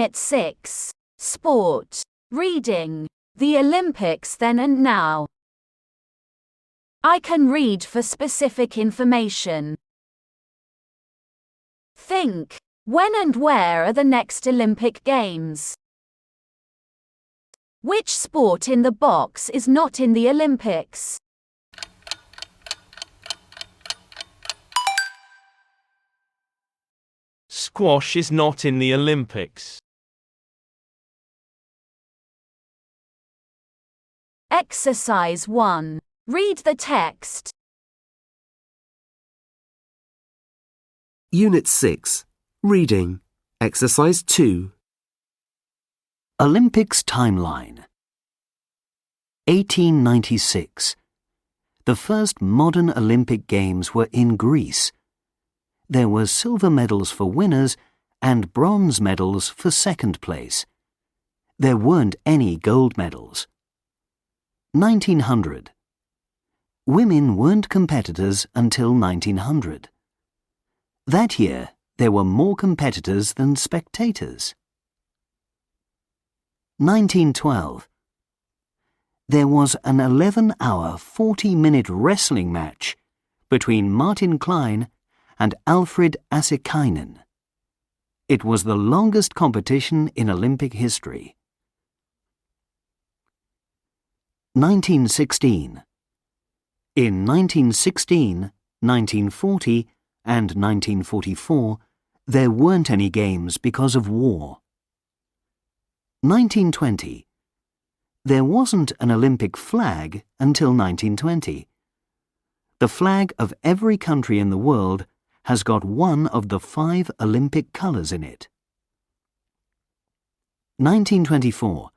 Unit 6. Sport. Reading. The Olympics then and now. I can read for specific information. Think. When and where are the next Olympic Games? Which sport in the box is not in the Olympics? Squash is not in the Olympics. Exercise 1. Read the text. Unit 6. Reading. Exercise 2. Olympics timeline. 1896. The first modern Olympic Games were in Greece. There were silver medals for winners and bronze medals for second place. There weren't any gold medals. 1900. Women weren't competitors until 1900. That year, there were more competitors than spectators. 1912. There was an 11-hour, 40-minute wrestling match between Martin Klein and Alfred Assikainen. It was the longest competition in Olympic history. 1916. In 1916, 1940, and 1944, there weren't any games because of war. 1920. There wasn't an Olympic flag until 1920. The flag of every country in the world has got one of the 5 Olympic colours in it. 1924.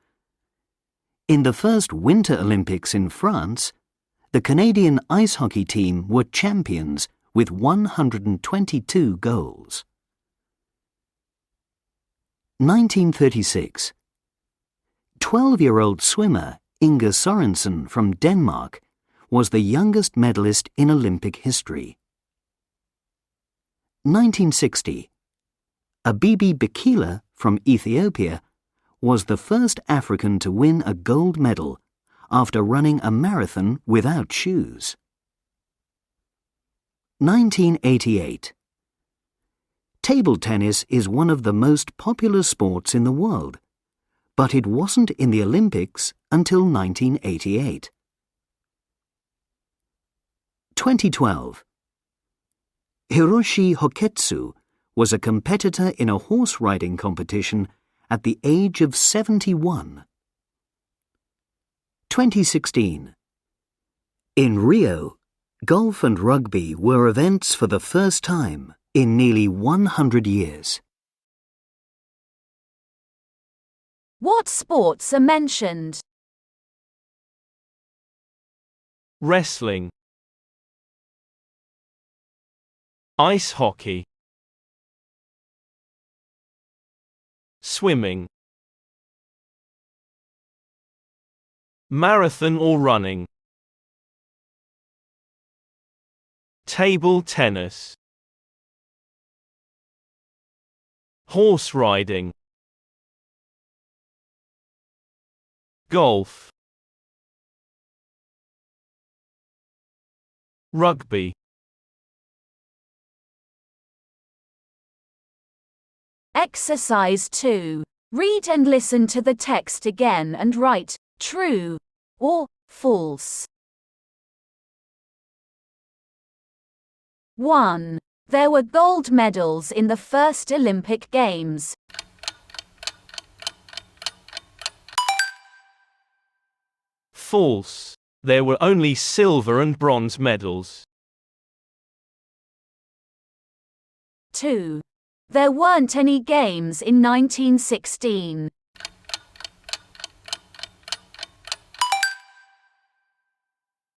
In the first Winter Olympics in France, the Canadian ice hockey team were champions with 122 goals. 1936. 12-year-old swimmer Inge Sorensen from Denmark was the youngest medalist in Olympic history. 1960. Abibi Bikila from Ethiopia was the first African to win a gold medal after running a marathon without shoes. 1988. Table tennis is one of the most popular sports in the world, but it wasn't in the Olympics until 1988. 2012. Hiroshi Hoketsu was a competitor in a horse riding competition at the age of 71. 2016. In Rio, golf and rugby were events for the first time in nearly 100 years. What sports are mentioned? Wrestling. Ice hockey. Swimming. Marathon or running. Table tennis. Horse riding. Golf. Rugby. Exercise 2. Read and listen to the text again and write true or false. 1. There were gold medals in the first Olympic Games. False. There were only silver and bronze medals. 2. There weren't any games in 1916.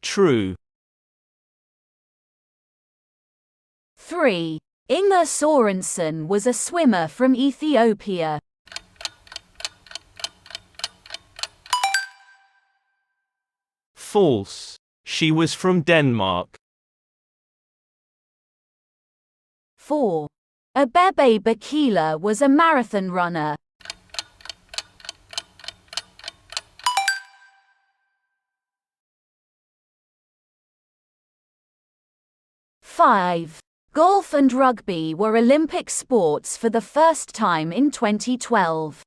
True. 3. Inge Sorensen was a swimmer from Ethiopia. False. She was from Denmark. 4. Abebe Bikila was a marathon runner. 5. Golf and rugby were Olympic sports for the first time in 2012.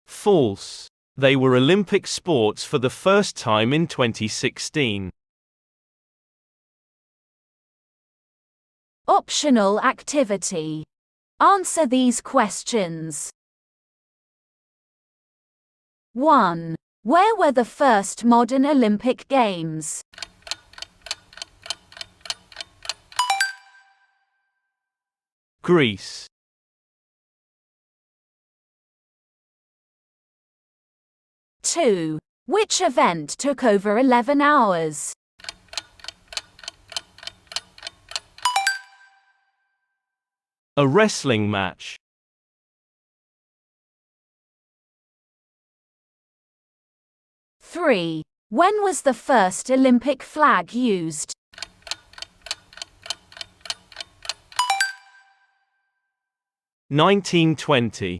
False. They were Olympic sports for the first time in 2016. Optional activity. Answer these questions. 1. Where were the first modern Olympic Games? Greece. 2. Which event took over 11 hours? A wrestling match. 3. When was the first Olympic flag used? (1920).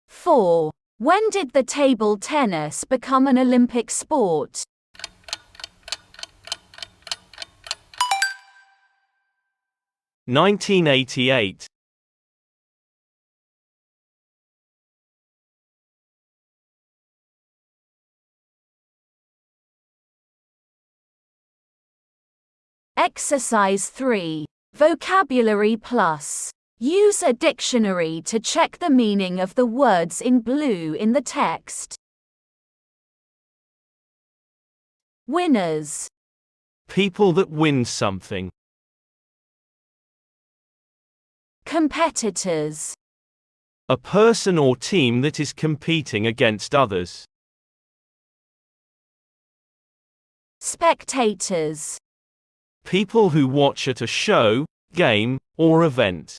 4. When did the table tennis become an Olympic sport? (1988). 'Exercise 3. Vocabulary Plus. Use a dictionary to check the meaning of the words in blue in the text. Winners. People that win something. Competitors. A person or team that is competing against others. Spectators. People who watch at a show, game, or event.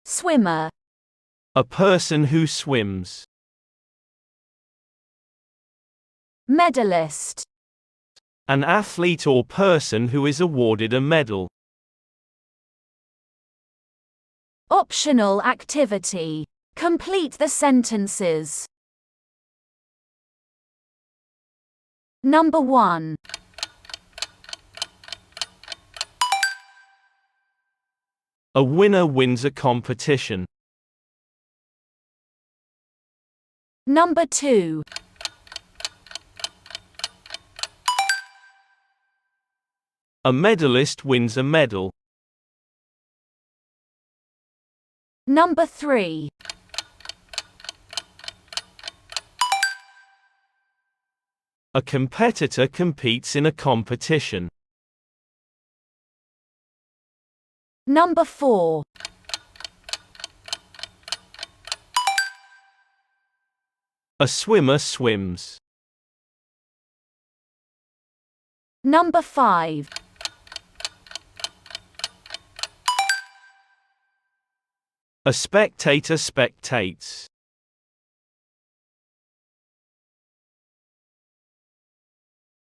Swimmer. A person who swims. Medalist. An athlete or person who is awarded a medal. Optional activity. Complete the sentences. Number 1. A winner wins a competition. Number 2. A medalist wins a medal. Number 3. A competitor competes in a competition. Number 4. A swimmer swims. Number 5. A spectator spectates.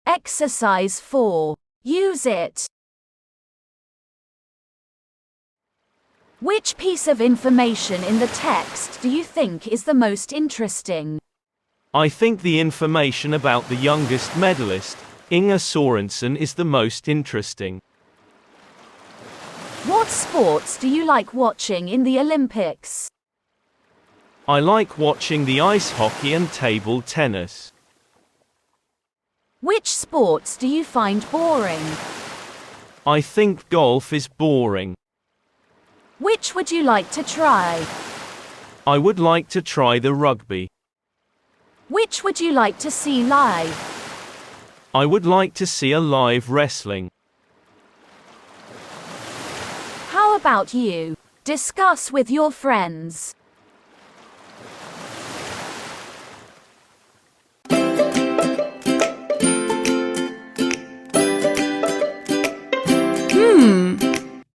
Exercise 4. Use it. Which piece of information in the text do you think is the most interesting? I think the information about the youngest medalist, Inga Sorensen, is the most interesting. What sports do you like watching in the Olympics? I like watching the ice hockey and table tennis. Which sports do you find boring? I think golf is boring. Which would you like to try? I would like to try the rugby. Which would you like to see live? I would like to see a live wrestling. How about you? Discuss with your friends.